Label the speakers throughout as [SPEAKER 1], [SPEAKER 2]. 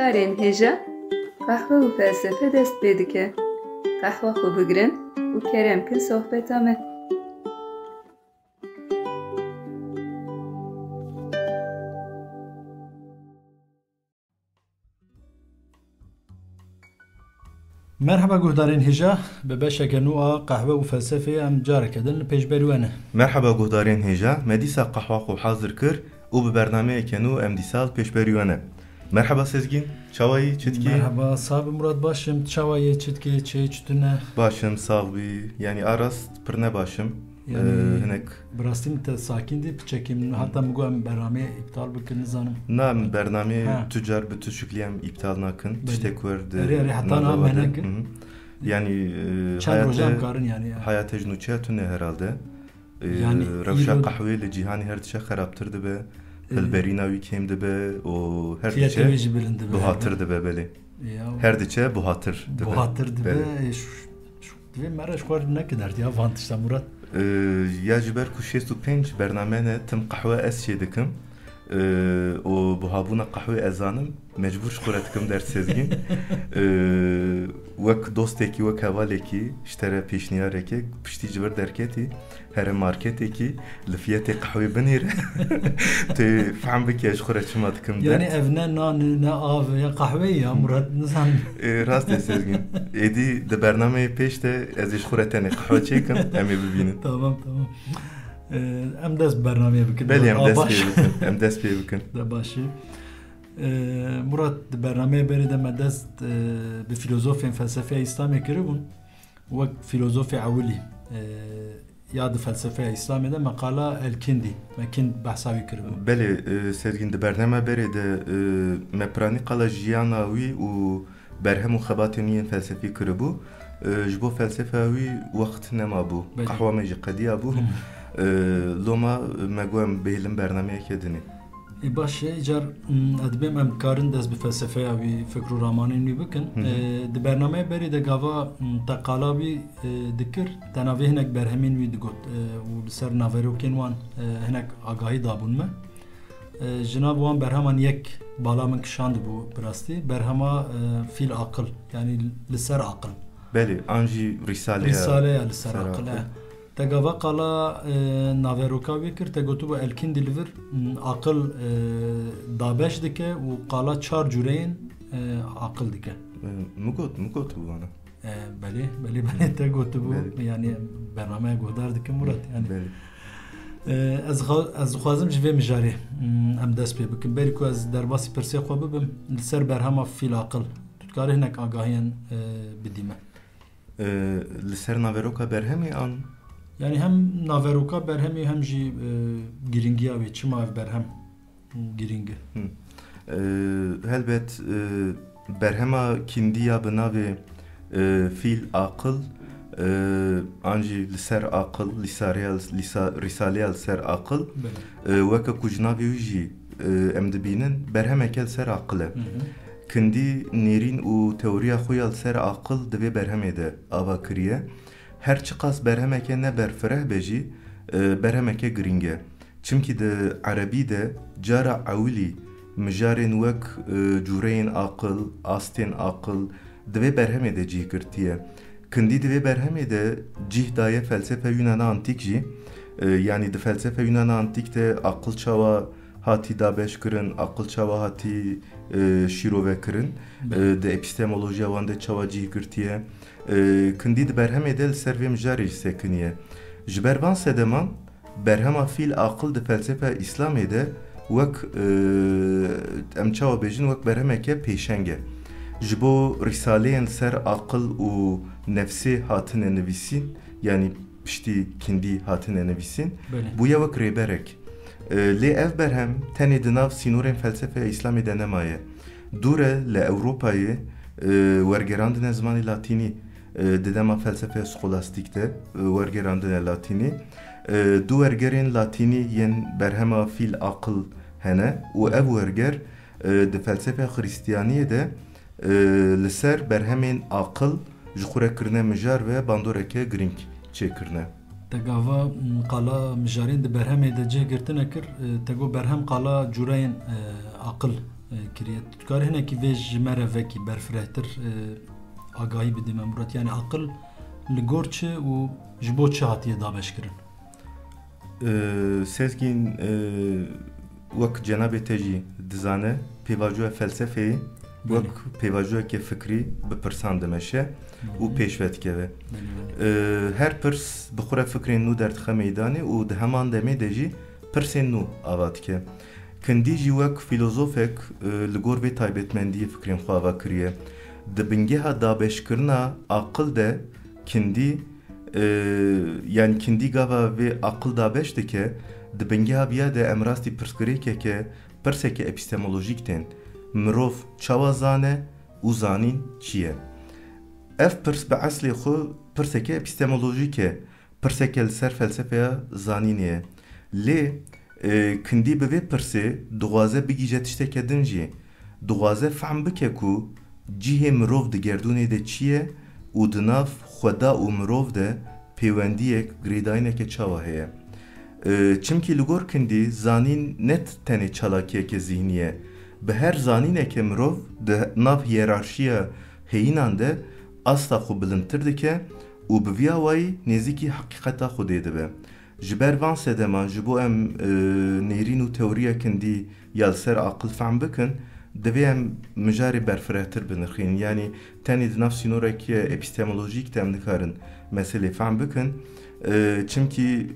[SPEAKER 1] guhdarên hêja qehwe û felsefe dest pê dike. Qehwa xwe bigirin û kerem kin sohbeta me.
[SPEAKER 2] Merhaba guhdarên hêja, bi beşeke nû a qehwe û felsefeyê em careke din li pêşberî we ne.
[SPEAKER 3] Merhaba guhdarên hêja, me dîsa qehwa xwe hazir kir û bi bernameyeke nû em dîsal pêşberî we ne. Merhaba Sezgin, çawayî çitkî?
[SPEAKER 2] Merhaba, sağ bi Murat başım, çawayê çitkî, çê çitune?
[SPEAKER 3] Başım, sağ bî, yani arast pir ne başım.
[SPEAKER 2] Hinek bi rastî min te sakîn dî piçekî hatta min got em bernameyê îptal bikin nizanim.
[SPEAKER 3] Na min bernameyê tu car bi tu şeklî em îptal nakin, tiştek wer di
[SPEAKER 2] erê heta na me nekin.
[SPEAKER 3] Yani
[SPEAKER 2] çend roja em karin yani.
[SPEAKER 3] Hayata jinûçeya tune herhalde.
[SPEAKER 2] Yani
[SPEAKER 3] rewşa qehwê li cîhanê her tişe xerabtir dibe. Hilberîna wî kêm dibe û her
[SPEAKER 2] diçe
[SPEAKER 3] buhatır dibe belê. Her diçe buhatır dibe.
[SPEAKER 2] Buhatır dibe. Divê me re ji xwe nekidardiya van tişta Murat.
[SPEAKER 3] Ya ji ber ku 65 bername ne tim qehwe ez çê dikim û buhabûna qehwê ez zanim mecbûr ji xwe re dikim ders Sezgin. Wek dostekî wek hevalekî ji te re pêşniyareke piştî ji ber derketî here marketekî li fiyetê qehwê binêre tu fehm bike ji xwe re çima dikim ders.
[SPEAKER 2] Yani ev ne nan ne av ya qehweyê ya Murat nizanim.
[SPEAKER 3] Rast e Sezgin. Êdî di bernameyê pêş de ez ê ji xwe re tenê qehwe çêkim em ê bibînin.
[SPEAKER 2] Tamam. Em dest bernameyê bikin.
[SPEAKER 3] Belê em dest pê bikin.
[SPEAKER 2] De başî. Murat di bernameyê berê de me dest bi filozofên felsefeya İslamê kiribûn. Wek filozofê ewilî ya di felsefeya İslamê de meqala El-Kindi. Me kind behsa wî kiribû.
[SPEAKER 3] Belê Sezgin di bername berê de me piranî qala jiyana wî û berhem û xebatên wî yên felsefî kiribû. Ji bo felsefeya wî wext nemabû. Qehwa me jî qediya bû. Loma me got em bêlim bernameyeke dinê.
[SPEAKER 2] Baş car edibêm em karin dest bi felsefeya wî fikr û ramanên wî bikin. Di bernameyê berê de gava te qala wî dikir te navê hinek berhemên wî digot û li ser naverokên wan hinek agahî dabûn me. Ji nav wan berheman yek bala min kişandibû bi rastî berhema fîl aqil yani li ser aqil.
[SPEAKER 3] Belê an jî
[SPEAKER 2] Risaleya li ser aqil. Te gava qala naveroka wî kir te gotû El-Kindi li vir aqil dabeş dike û qala çar cûreyên aqil dike.
[SPEAKER 3] Min got bû wana.
[SPEAKER 2] Belê te gotû yani bernameya guhdar dikim Murat yani. Ez dixwazim ji vê mijarê em dest pê bikim berî ku ez derbasî pirsê xwe bibim li ser berhema fîl aqil tu dikarî hinek agahiyên bidîme.
[SPEAKER 3] Li ser naveroka berhemê an
[SPEAKER 2] yani hem naveroka berhemê hem jî giringiya wê çima ev berhem giring e.
[SPEAKER 3] Helbet berhema kindiya bi navê fîl aqil an jî li ser aqil risaleya li ser aqil weke ku ji navê wî jî em dibînin berhemeke li ser aqil e. Kindî nêrîn û teoriya xwe ya li ser aqil di vê berhemê de ava kiriye. Her çi qas berhemeke ne berfireh be jî berhemeke giring e. Çimkî di erebî de cara ewilî mijarên wek cûreyên aqil, astên aqil di vê berhemê de cih girtiye. Kindî di vê berhemê de cih daye felsefe Yunana antîk jî yani di felsefe Yunana antîk de aqil çawa hatî dabeş kirin, aqil çawa hatî şîrove kirin. Di epistemolojiya wan de çawa cih girtiye. Kindî di berhemê de li ser vê mijarê jî sekiniye. Ji ber van sedeman berhema fîl aqil di felsefeya İslamê de wek em çawa bêjin wek berhemeke pêşeng e. Ji bo risaleyên ser aqil û nefsê hatine nivîsîn yani piştî kindî hatine nivîsîn bûye wek rêberek. Lê ev berhem tenê di nav sînorên felsefeya İslamê de nemaye. Dûr e li Ewropayê wergerandine zimanê latînî di dema felsefeya skolastik de wergerandine latînî. Du wergerên latînî yên berhema fîl aqil hene û ev werger di felsefeya Xristiyaniyê de li ser berhemên aqil ji xwe re kirine mijar ve bandoreke giring çêkirine.
[SPEAKER 2] Te gava qala mijarên di berhemê de cih girtine kir te got berhem qala cûreyên aqil kiriye. Tukar hinekî vê ji me re vekî berfirehtir agahî bidî me Murat. Yani aqil li gor çi û ji bo çi hatiye dabeşkirin?
[SPEAKER 3] Sezgîn wek cenabê te jî dizane pêvajoya felsefeyê wek pêvajoyekê fikrî bi pirsan dimeşe û pêşve dikeve. Her pirs bi xwe re fikrên nû derdixe meydanê û di heman demê de jî pirsên nû ava dike. Kindî jî wek filozofek li gor vê taybetmendiyê fikrên xwe ava kiriye. Di bingeha dabeşkirina aqil de kindî yani kindî gava vê aqil dabeş dike di bingeha biya de em rastî pirsgirêkeke pirsekê epistemolojîk tên mirov çawa zane û zanîn çi ye. Ev pirs bi eslê xwe pirseke epistemolojîk e, pirseke li ser felsefeya zanînê ye. Lê kindî bi vê pirsê dixwaze bigîje tişteke din jî. Dixwaze fehm bike ku cihê mirov di gerdûnê de çi ye û di nav xweda û mirov de pêwendiyek girêdayîneke çawa heye. Çimkî li gor kindî zanîn net tenê çalakiyeke zihnî ye. Bi her zanîneke mirov di nav hiyerarşiya heyînan de asla xwe bilindtir dike û bi vîya wayî nêzîkî heqîqeta Xwedê dibe. Ji ber van sedeman ji bo em nêrîn û teoriya kindî ya li ser aqil fehm bikin, divê em mijarê berfirehtir binirxînin. Yani tenê di nav sînorekî epistemolojîk de em dikarin meselê fehm bikin. Çimkî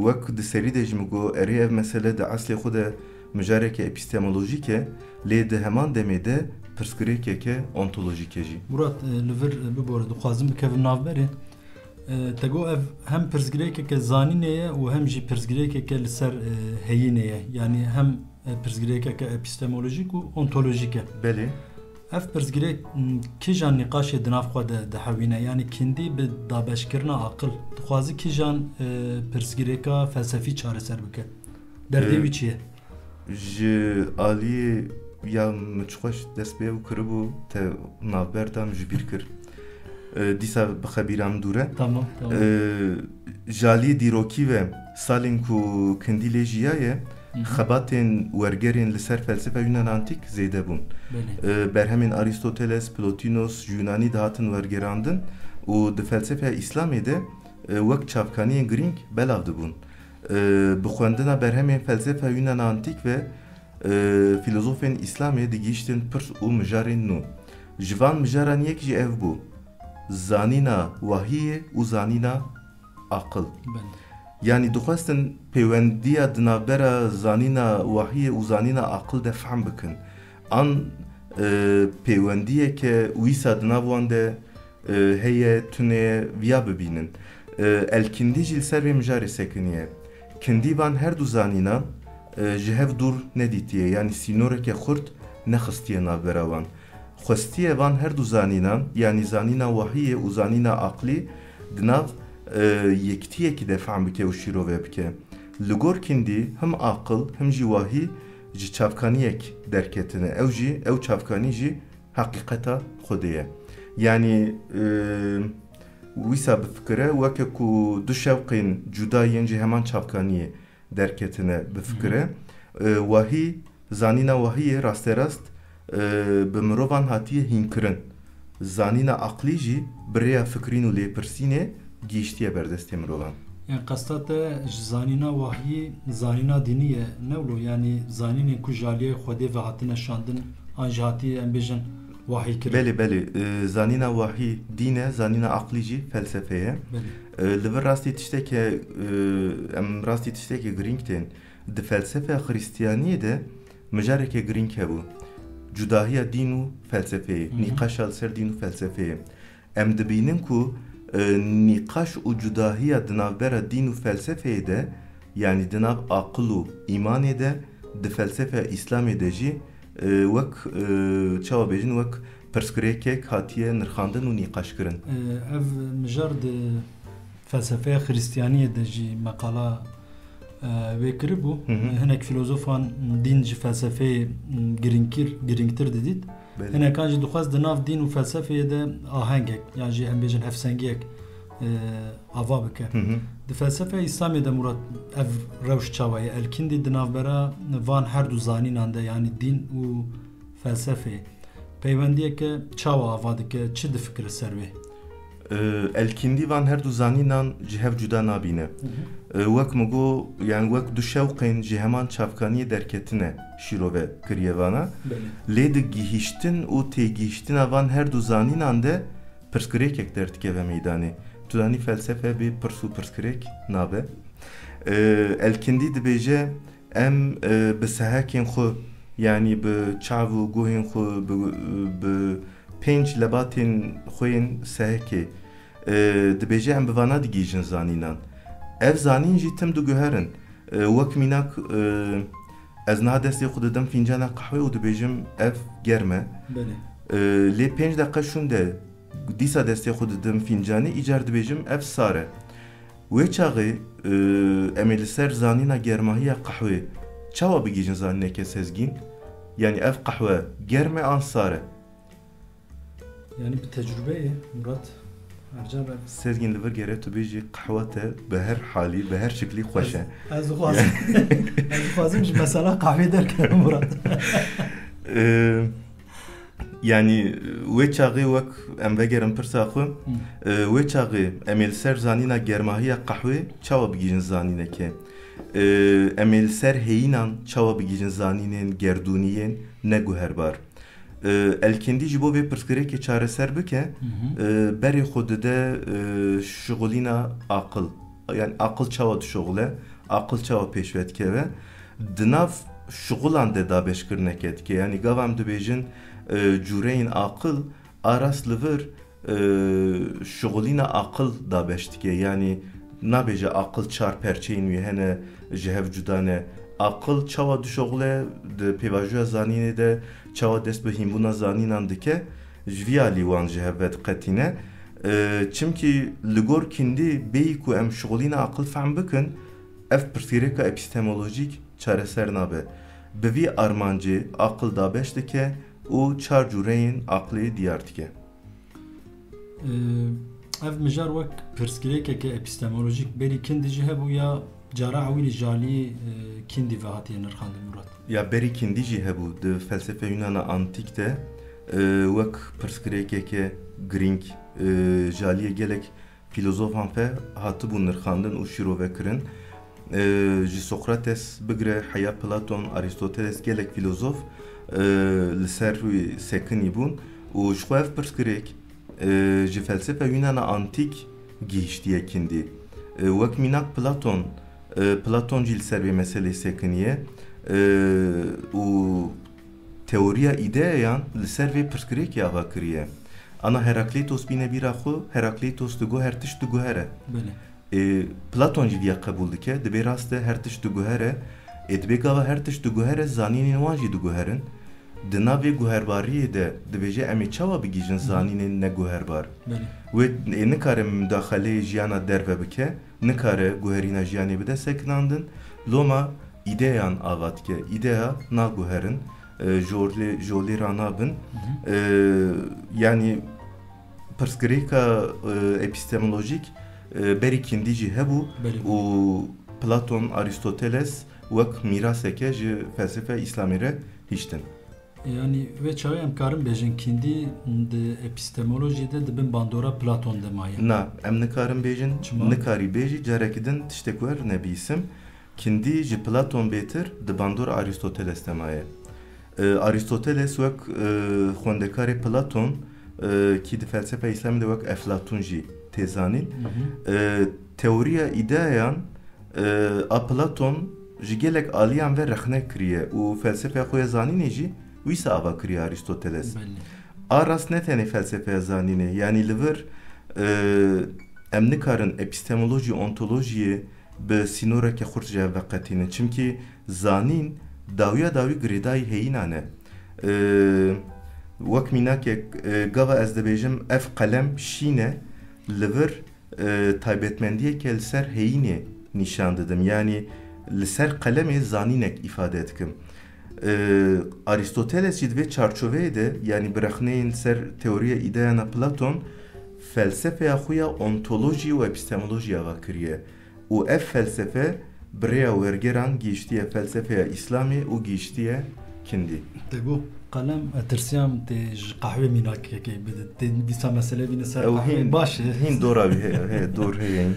[SPEAKER 3] wek di serî de jî min got erê ev mesele di eslê xwe de mijareke epistemolojîk e, lê di heman demê de pirsgirêkeke ontolojîk e jî.
[SPEAKER 2] Murat li vir bibore dixwazim bikevin navberê. Te got ev hem pirsgirêkeke zanînê ye û hem jî pirsgirêkeke li ser heyînê ye. Yani hem pirsgirêkeke epistemolojîk û ontolojîk e.
[SPEAKER 3] Belê.
[SPEAKER 2] Ev pirsgirêk kîjan nîqaşê di nav xwe de dihewîne? Yani kindî bi dabeşkirina aqil dixwaze kîjan pirsgirêka felsefî çareser bike? Derdê wî çi ye?
[SPEAKER 3] Ji aliyê ya miçxweş dest pê ew kiribû te navber dam ji bîr kir. Dîsa bi xebîra min dûr e.
[SPEAKER 2] Tamam.
[SPEAKER 3] Ji aliyê dîrokî ve salên ku kindî lê jiyaye xebatên wergerên li ser felsefa Yunan antik zêde bûn. Berhemên Aristoteles, Plotinos, Yunanî de hatin wergerandin û di felsefeya İslamê de wek çavkaniyên girîng belav dibûn. Bi xwendina berhemên felsefa Yunan antik ve filozofên İslamê digihîştin pirs û mijarên nû. Ji van mijaran yek jî ev bû. Zanîna wahiyê û zanîna aqil. Yani dixwastin pêwendiya di navbera zanîna wahiyê û zanîna aqil de fehm bikin. An pêwendiyeke wîsa di nav wan de heye tune viya bibînin. Elkindî jî li ser vê mijarê sekiniye. Kindî van her du zanînan ji hev dûr nedîtiye. Yani sînoreke xurt nexistiye navbera wan. Xwestiye van her du zanînan yani zanîna wahiyê û zanîna aqlî di nav yektiyekî de fehm bike û şîrove bike. Li gor kindî hem aqil hem jî wahî ji çavkaniyek derketine. Ew çavkanî jî heqîqeta Xwedê ye. Yani wîsa bi fikire weke ku du şewqên cuda yên jî heman çavkaniyê derketine bi fikire. Wahî zanîna wahiyê rasterast bi mirovan hatiye hînkirin. Zanîna aqlî jî bi rêya fikrîn û lêpirsînê gihîştiye berdestê mirovan.
[SPEAKER 2] Yani qesta te ji zanîna wahiyê zanîna dînî ye newlo yani zanînên ku ji aliyê Xwedê ve hatine şandin an jî hatiye em bêjin wahî kirin.
[SPEAKER 3] Belê zanîna wahî dîn e, zanîna aqlî jî felsefe ye. Li vir rastî tiştekê em rastî tiştekê girîng tên. Di felsefeya Xristiyaniyê de mijareke girîng hebû. Cudahiya dîn û felsefeyê, nîqaşa li ser dîn û felsefeyê. Em dibînin ku nîqaş û cudahiya di navbera dîn û felsefeyê de yani di nav aqil û îmanê de di felsefeya İslamê de jî wek çawa bêjin wek pirsgirêkek hatiye nirxandin û nîqaşkirin.
[SPEAKER 2] Ev mijar di felsefeya Xristiyaniyê de jî meqala wê kiribû. Hinek filozofan dîn ji felsefeyê girîngtir didît. Hinekan jî dixwaz di nav dîn û felsefeyê de ahengek yan jî em bêjin hevsengiyek ava bike. Di felsefeya İslamê de Murat ev rewş çavayı elkindi di navbera van her du zanînan de yani din û felsefeyê peywendiyeke çawa ava dike çi difikire ser wê
[SPEAKER 3] elkindi van her du zanînan ji hev cuda nabîne wek min got yani wek du şewqên ji heman çavkaniyê derketine şîrove kiriye vana lê di gihîştin û têgihîştina van her du zanînan de pirsgirêkek derdikeve meydanê tu zanî felsefe bê pirs û pirsgirêk nabe elkindî dibêje em bi sehekên xwe yani bi çav û guhên xwe bi pênc lebatên xwe yên sehekê dibêje em bi vana digîjin zanînan ev zanîn jî tim diguherin wek mînak ez niha destê xwe didim fîncana qehwe û dibêjim ev germ e lê 5 deqe şûn de dîsa destê xwe didim fîncanê îcar dibêjim ev sar e wê çaxê em ê li ser zanîna germahiya qehwê çawa bigîjin zanîneke sezgîn yani ev qehwe germ e an sar e
[SPEAKER 2] yani bir tecrübeyê Murat herca be
[SPEAKER 3] sezgîn li vir gere tu bêjî qehwe te bi her halî bi her şeklî xweş e
[SPEAKER 2] ez dixwazim ji mesela qehwê derkeve Murat
[SPEAKER 3] yani wê çaxê wek em vegerin pirsa xwe wê çaxê em ê li ser zanîna germahiya qehwê çawa bigîjin zanîneke em ê li ser heyînan çawa bigîjin zanînên gerdûniyên neguherbar elkindî ji bo vê pirsgirêkê çareser bike berê xwe dide şixulîna aqil yani aqil çawa dişoxile aqil çawa pêşve dikeve di nav şixulan de dabeşkirineke dike yani gav em dibêjin cûreyên aqil aras li vir şixulîna aqil dabeş dike yani nabêje aqil çar perçeyên wî hene ji hev cuda ne aqil çawa dişoxile di pêvajoya zanînê de çawa dest bi hînbûna zanînan dike ji vî alî wan ji hev ve diqetîne çimkî li gor kindî bêyî ku em şixulîna aqil fehm bikin ev pirsgirêka epistemolojîk çareser nabe bi vî armancê aqil dabeş dike û çar cûreyên aqlê diyar dike
[SPEAKER 2] ev mijar wek pirsgirêkeke epistemolojîk berî kindî jî hebû ya cara ewî jalî kindî ve hatiye nirxandin Murat
[SPEAKER 3] ya berî kindî jî hebû di felsefe Yunana antîk de wek pirsgirêkeke girîng jaliyê gelek filozofan fe hatibû nirxandin û şîrovekirin ji Sokrates bigire heya Platon Aristoteles gelek filozof li ser wî sekinî bûn û ji xwe ev pirsgirêk ji felsefe Yunana antîk gihîştiye kindî wek mînak Platon jî li ser vê meselê sekiniye û teoriya îdeyayan li ser vê pirsgirêkê ava kiriye ana Herakleitos bîne bîra xwe Herakleitos digot her tişt diguhere Platon jî vîya qebûl dike dibê rast e her tişt diguhere dibê gava her tişt diguhere zanînên wan jî diguherin di navê guherbariyê de dibêje em ê çawa bigîjin zanînên neguherbar wê nikare müdaxeleyê jiyana derve bike nikare guherîna jiyanê bide sekinandin loma îdeyan ava dike îdeya naguherin jolê ranabin yani pirsgirêka epistemolojîk berî kindî jî hebû û Platon Aristoteles wek mîraseke ji felsefe İslamê re hîştin
[SPEAKER 2] yani ve çawa em karin bêjin kindî di epistemolojîde dibin bandora Platon de maye
[SPEAKER 3] na em nikarin bêjin nikarî bêjî carekî din tiştek wer nebîsim kindî ji Platon bêtir di bandora Aristoteles de maye Aristoteles wek xwendekarê Platon ki di felsefe İslamê de wek Eflatun jî têzanîn teoriya îdeyayan a Platon ji gelek aliyan ve rexne kiriye û felsefeya xwe ya zanînê jî wîsa ava kiriye Aristoteles a rast ne tenê felsefeya zanînê yani li vir em nikarin epistemolojî ontolojiyê bi sînoreke xurt ji hev veqetînin çimkî zanîn dawiya dawî girêdayî heyînan e wek mînakek gava ez dibêjim ev qelem şîn e li vir taybetmendiyeke li ser heyînê nîşan didim yani li ser qelemê zanînek îfade dikim Aristoteles jî di vê çarçoveyê de yani bi rexneyên ser teoriya îdeyana Platon felsefeya xwe ya ontolojî û epistemolojî ava kiriye û ev felsefe بریا ورگران گیشتیه فلسفه اسلامی و گیشتیه کندی
[SPEAKER 2] تبو قلم اترسيام تج قهوه ميناك كي بدت ديسا مساله بين سر قهوه باش
[SPEAKER 3] هين دورا هي دور هي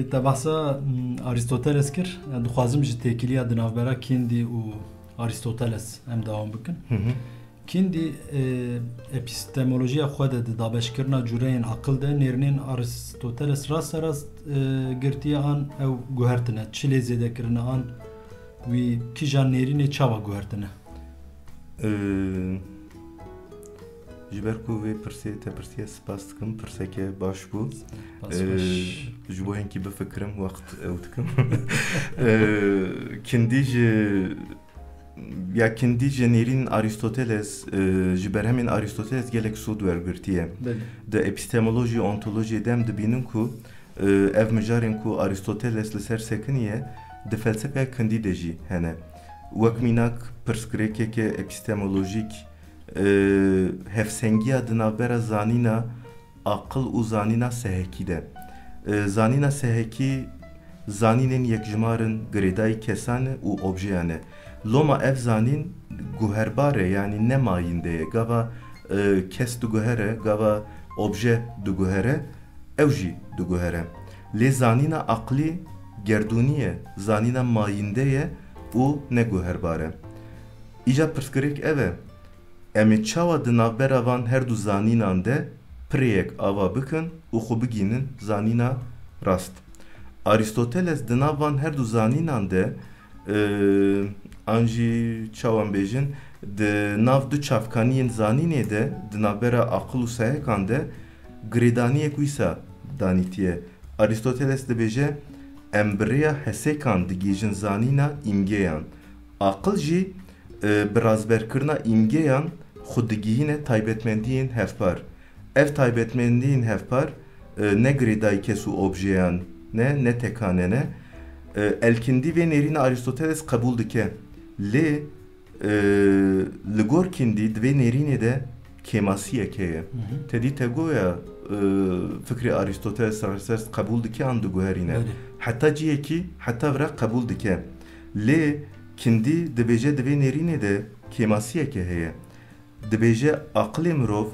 [SPEAKER 2] تبعسا ارسطوطالس كر دخوازم جي تكيليا دنافبرا كيندي و ارسطوطالس ام داوم بكن كيندي epistemolojiya xwe de dabeşkirina cûreyên aqil de nêrnên Aristoteles rast girtiye an ew guhertine çi lê zêdekirine an wî kîjan nêrînê çawa guhertine
[SPEAKER 3] ji ber ku vê pirsê te pirsiye spas dikim pirseke baş bû ji bo hinkî bifikirim wext ew dikim kindî ya kendi jenerin Aristoteles ji berhemên Aristoteles gelek sûd wergirtiye de epistemoloji ontoloji dem dibînin ku ev mijarên ku Aristoteles li ser sekiniye di felsefe kendî de jî hene wek mînak pirsgirêkeke epistemolojik hevsengiya di navbera zanîna aqil û zanîna sehekî de zanîna sehekî zanînên yekjimarin girêdayî kesan û objeyan e Loma ev zanîn guherbar e yani ne mayîndeye gava kes diguhere gava obje diguhere ew jî diguhere lê zanîna aqlî gerdûnî ye zanîna mayînde ye û ne guherbar e îja pirsgirêk ev e em ê çawa di navbera van her du zanînan de pirêyek ava bikin û xwe bigînin zanîna rast Aristoteles di nav van her du zanînan de anjî çawan bêjin di nav du çavkaniyên zanînê de di navbera aqil û sehekan de girêdaniyek wîsa danîtiye Aristoteles dibêje em bi rêya hesekan digîjin zanîna îmgeyan aqil jî bi razberkirina îmgeyan xwe digihîne taybetmendiyên hevpar ev taybetmendiyên hevpar ne girêdayî kes û objeyan ne tekane ne elkindî vê nêrîna Aristoteles qebûl dike lê li gor kindî di vê nêrînê de kêmasiyek heye tedî te goya fikrê Aristoteles qebûl dike an diguherîne heta ciyekî heta vira qebûl dike lê kindî dibêje di vê nêrînê de kêmasiyeke heye dibêje aqilê mirov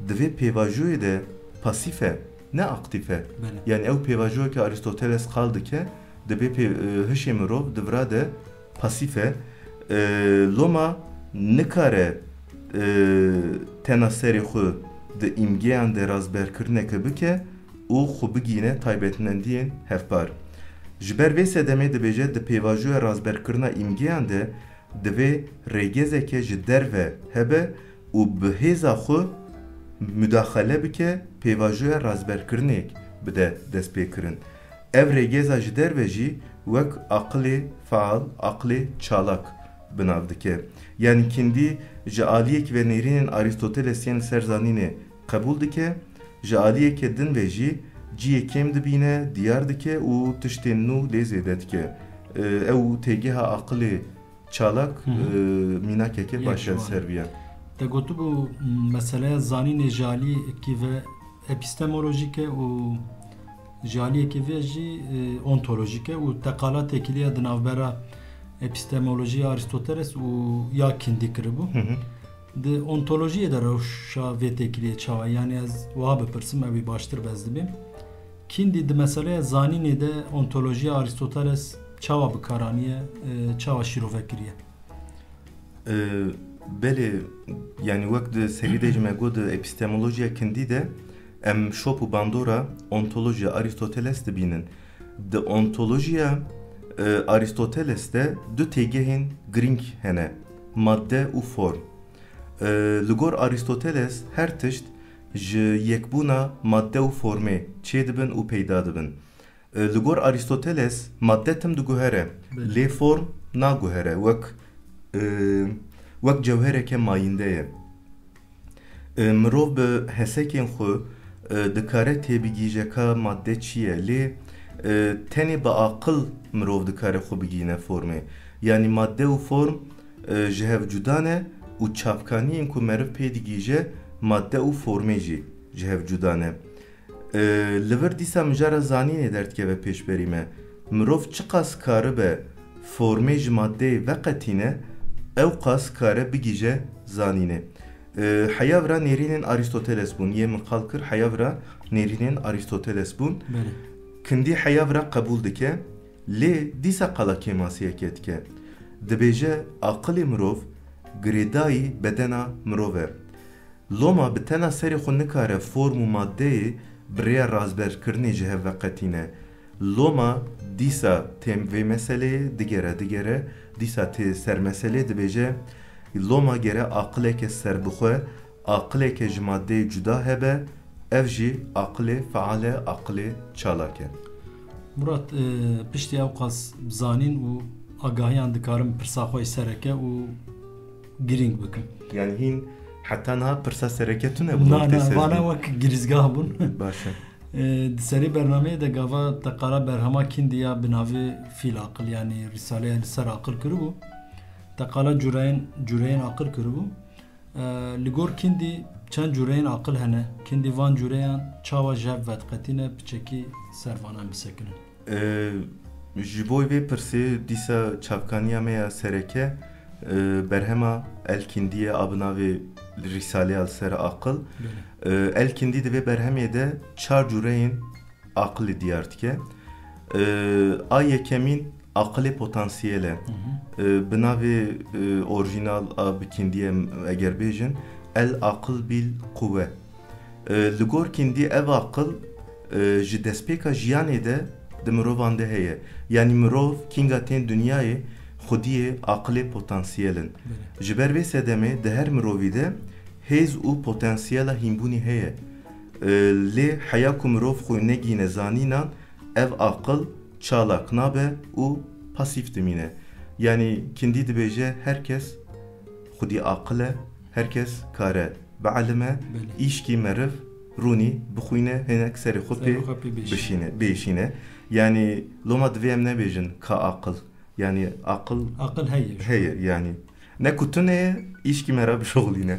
[SPEAKER 3] di vê pêvajoyê de pasîf e ne aktif e yani ew pêvajoyeke Aristoteles qal dike di vê hişê mirov divira de pasîf e loma nikare tena serê xwe di îmgeyan de razberkirineke bike û xwe bigîne taybetmendiyên hevpar ji ber vê sedemê dibêje di pêvajoya razberkirina îmgeyan de divê rêgezeke ji derve hebe û bi hêza xwe müdaxale bike pêvajoya razberkirinê bide destpêkirin ev rêgeza ji derve jî wek aqilê faal aqilê çalak binav dike yani kindî ji aliyek ve nêrînên Aristotelesiyên ser zanînê qebûl dike ji aliyeke din ve jî ciyê kêm dibîne diyar dike û tiştên nû lê zêde dike ew têgeha aqilê çalak mînakeke başa serviya
[SPEAKER 2] te gotibû meseleya zanînê ji aliyekî ve epistemolojîk e û ji aliyekî ve jî ontolojîk e û te qala tekiliya di navbera epistemolojiya Aristoteles û ya kindî kiribû di ontolojiyê de rewşa vê tekiliyê çawa yani ez wiha bipirsim ew ê baştir bez dibêm kindî di meseleya zanînê de ontolojiya Aristoteles çawa bikaraniye çawa şîrovekiriye
[SPEAKER 3] belê yani wek di serî de ji me got di epistemolojiya kindî de em şop û bandora ontolojiya Aristoteles dibînin di ontolojiya Aristoteles'te du têgehên girîng hene madde û form li gor Aristoteles her tişt ji yekbûna madde û formê çê dibin û peyda dibin li gor Aristoteles madde tim diguhere lê form naguhere wek cewhereke mayînde ye mirov bi hesekên xwe dikare têbigîjeka madde çi ye lê tenê bi aqil mirov dikare xwe bigîne formê yani madde û form ji hev cuda ne û çavkaniyên ku meriv pê digîje madde û formê jî ji hev cuda ne li vir dîsa mijara zanînê derdikeve pêşberî me مرۆڤ çi qas karibe formê ji maddeyê veqetîne ew qas kare bigîje zanîne. Heya vira nêrînên Aristoteles bûn. Yê min qal kir heya vira nêrînên Aristoteles bûn. Kindî heya vira qebûl dike lê dîsa qala kêmasiyekê dike. Dibêje aqilê mirov girêdayî bedena mirov e. Loma bi tena serê xwe nikare form û maddeyê bi rêya razberkirinê ji hev veqetîne. Loma dîsa têm vê meseleyê digere dîsa tê ser meselê dibêje loma gere aqileke serbixwe aqileke ji maddeyê cuda hebe ev jî aqilê feal e aqilê çalak e.
[SPEAKER 2] Murat piştî ew qas zanîn û agahiyan dikarin pirsa xwe sereke û girîng bikin.
[SPEAKER 3] Yani hîn heta niha pirsa sereke tune bû.
[SPEAKER 2] Vana wek girizgah bûn.
[SPEAKER 3] Baş e.
[SPEAKER 2] Di serî bernameyê de gava te qala berhema kindiya bi navê fîl aqil yani risaleya li ser aqil kiribû. Te qala cureyên aqil kiribû. Li gor kindî çend cureyên aqil hene. Kindî van cureyan çawa ji hev vedqetîne piçekî servanan bisekinin.
[SPEAKER 3] Ji bo vê pirsê dîsa çavkaniya me ya sereke berhema elkindiye a bi navê risaleya li ser aqil. Elkindî divê berhemê de çar cureyên aqilê diyar dike. A yekemîn aqilê potansiyel e. Bi navê orijinal a bikindiyê eger bêjin el aqil bil quve. Li gor kindî ev aqil ji destpêka jiyanê de di mirovan de heye. Yani mirov kinga tên dunyayê xwediyê aqilê potansiyel in. Ji ber vê sedemê di her mirovî de hêz û potansiyela hînbûnê heye. Lê heya ku mirov xwe negîne zanînan ev aqil çalak nabe û pasîv dimîne. Yani kindî dibêje herkes xwedî aqil e, herkes kare bielime, îşkî meriv rûnî bixwîne hinek serê xwe pê bêşîne. Yani loma divê em nebêjin ka aqil. Yani aqil heye yani. Ne ku tune îşkî mera bişoxlîne.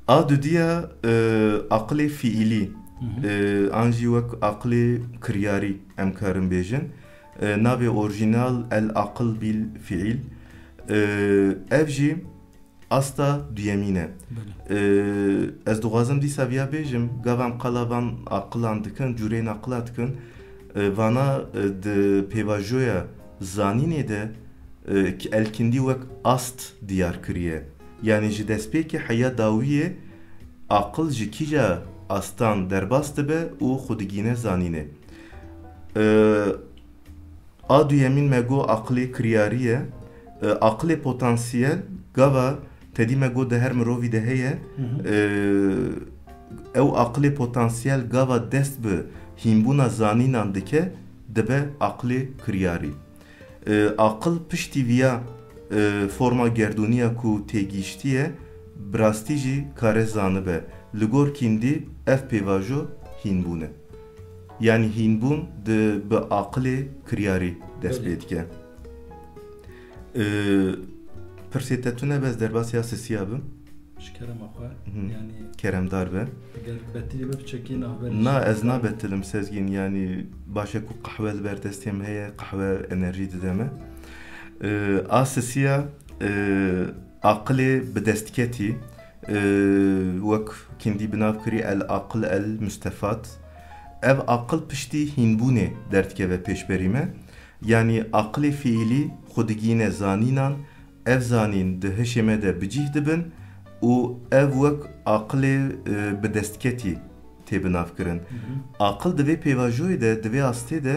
[SPEAKER 3] A dudiya aqilê fiîlî an jî wek aqilê kiryarî em karin bêjin. Navê orijinal el aqil bil fiîl. Ev jî asta duyemîn e. Ez dixwazim dîsa viya bêjim gavam qala van aqilan dikin cureyên aqila dikin vana di pêvajoya zanînê de elkindî wek ast diyar kiriye. Yani ji destpêkê heya dawiyê aqil ji kîja astan derbas dibe û xwe digîne zanînê. A duyemîn me got aqilê kiryarî ye. Aqilê potansiyel gava tedî me got di her mirovî de heye. Ew aqilê potansiyel gava dest bi hînbûna zanînan dike dibe aqilê kiryarî. Aqil piştî viya forma gerdûniya ku têgîştiye bi rastî jî kare zanibe. Li gor kindî ev pêvajo hînbûn e. Yani hînbûn bi aqilê kiryarî dest pê dike. Pirsê te tune bez derbasiya sisiya bim?
[SPEAKER 2] Ji kerema xwe yani
[SPEAKER 3] keremdar be.
[SPEAKER 2] Eger betilî be biçekî navber.
[SPEAKER 3] Na ez nabetilim sezgin yani başa ku qehwe li ber destêm heye qehwe enerjî dide me. A sisiya aqilê bi destketî wek kindî binav kirî el aqil el müstefat. Ev aqil piştî hînbûnê derdikeve pêşberî me. Yani aqilê fiîlî xwe digîne zanînan ev zanîn di hişê me de bicih dibin û ev wek aqilê bi destketî tê binav kirin. Aqil di vê pêvajoyê de di vê astê de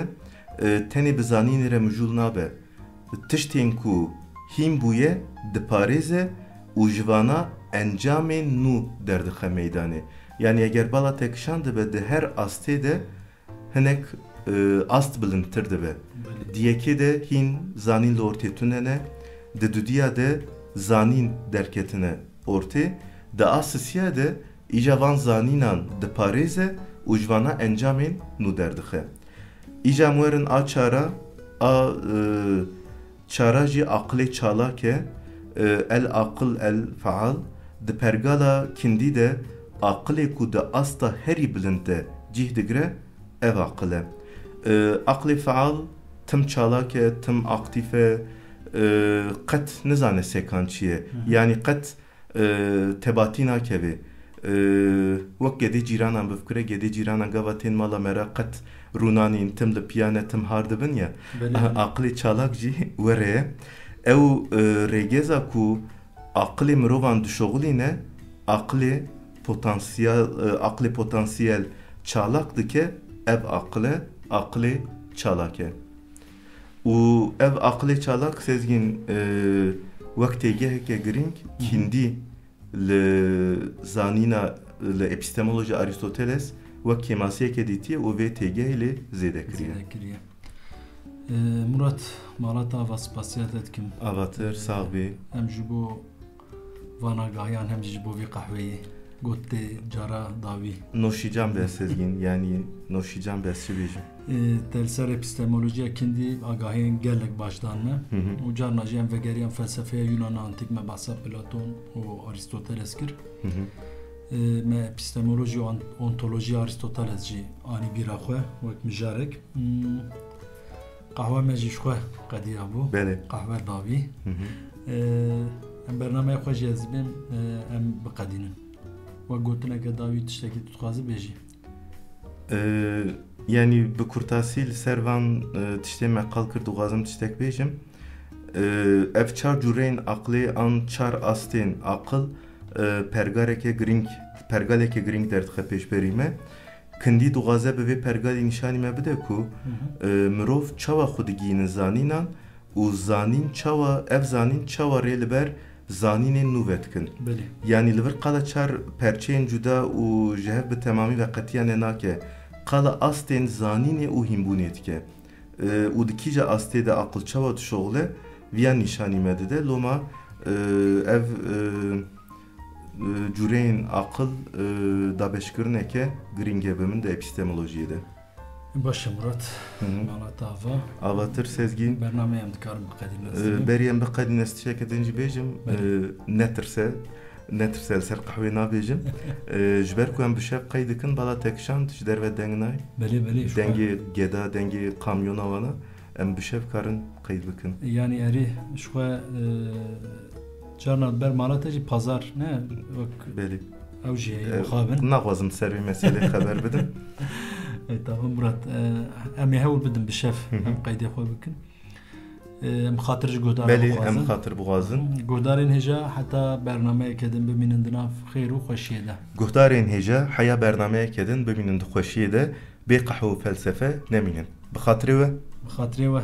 [SPEAKER 3] tenê bi zanînê re mijûl nabe. Tiştên ku hîn bûye diparêze û ji vana encamên nû derdixe meydanê. Yani eger bala te kişan dibe di her astê de hinek ast bilindtir dibe. Diyekê de hîn zanîn li ortê tunene, di dudiya de zanîn derketine ortê, di a sisiya de îja van zanînan diparêze û ji vana encamên nû derdixe. Îja werin a çara a çara jî aqilê çalak e, el aqil el feal di pergala kindî de aqilê ku di asta herî bilind de cih digire ev aqil e. Aqilê feal tım çalake, tım aktife, qet nizane sekan çiye. Yani qet tebatina kevi. Wek gedê cîranan bifkire, gedê cîranan gava tên mala me re qet rûnanîn tim li piyane tim har dibin ya. Aqilê çalak jî were ye. Ew rêgeza ku aqilê mirovan dişoxilîne, aqilê potansiyel çalak dike, ev aqilê çalak e. û ev aqilê çalak sezgîn wek têgeheke giring kîndî li zanîna li epistemoloji Aristoteles wek kemasiyeke dîtiye û vê têgehê lê zêde kiriye.
[SPEAKER 2] Murat malata va spasiyet etkim.
[SPEAKER 3] Avatir sağ bê.
[SPEAKER 2] Em ji bo vanagahiyan hem ji bo vê qehweyê gotte cara davî.
[SPEAKER 3] Noşîcan be sezgîn yani noşîcan be çi bêjim.
[SPEAKER 2] Telser epistemolojiya kindî agahiyên gelek başdan me. û carna jî em vegeriyan felsefeya Yunana antik me behsa Platon û Aristoteles kir. Me epistemoloji û ontolojiya Aristoteles jî anî bîra xwe wek mijarek. Qehwe me jî ji xwe qediya bû. Qehwe davî. Em bernameya xwe jî ez dibêm em biqedînin. Wek gotineke davî tiştekî tu dixwazî bêjî?
[SPEAKER 3] Yani bi kurtasî li ser van tiştê me qal kir dixwazim tiştek bêjim. Ev çar cûreyên aqlê an çar astên aqil pergaleke giring derdixe pêşberî me. Kindî dixwaze bi vê pergalê nîşanî me bide ku mirov çawa xwe digihîne zanînan û ev zanîn çawa rê li ber zanînên nû ve dikin. Yani li vir qala çar perçeyên cuda û ji hev bi temamî ve qetiyanê nake. Qala astên zanînê û hînbûnê dike. Û di kîja astê de aqil çawa dişoxile viyan nîşanî me dide. Loma ev cûreyên aqil dabeşkirineke giring e bi min de epistemolojiyê de.
[SPEAKER 2] Baş Murat. Malata ava.
[SPEAKER 3] Avatir sezgîn.
[SPEAKER 2] Bernameyem dikarim biqedîne.
[SPEAKER 3] Beriyem biqedîne stişeke din jî bêjim. Netirse li ser qehwê nabêjim. Ji ber ku em bi şev qey dikin bala tekşan ji derve deng nay. Dengê geda, dengê kamyona wana em bi şev karin qey bikin.
[SPEAKER 2] Yani erî ji xwe carna ber malata jî pazar ne?
[SPEAKER 3] Belê.
[SPEAKER 2] Ew jî xabin.
[SPEAKER 3] Naxwazim ser vê meselê xeber bidim.
[SPEAKER 2] Tamam Murat. Em ê hewl bidin bi şev em qeydê xwe bikin. Em xatir ji godarê
[SPEAKER 3] bixwazin. Belê em xatir bixwazin.
[SPEAKER 2] Godarên hêja heta bernameyeke din bimînin di nav xêr û xweşiyê de.
[SPEAKER 3] Guhdarên hêja heya bernameyeke din bimînin di xweşiyê de bê qehwe û felsefe nemînin. Bi xatirê we?
[SPEAKER 2] Bi xatirê we.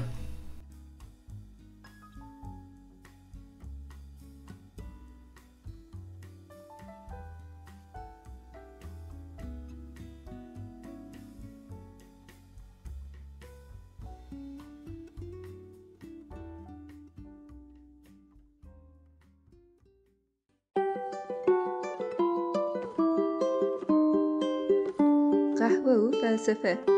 [SPEAKER 1] Qehwe û felsefe.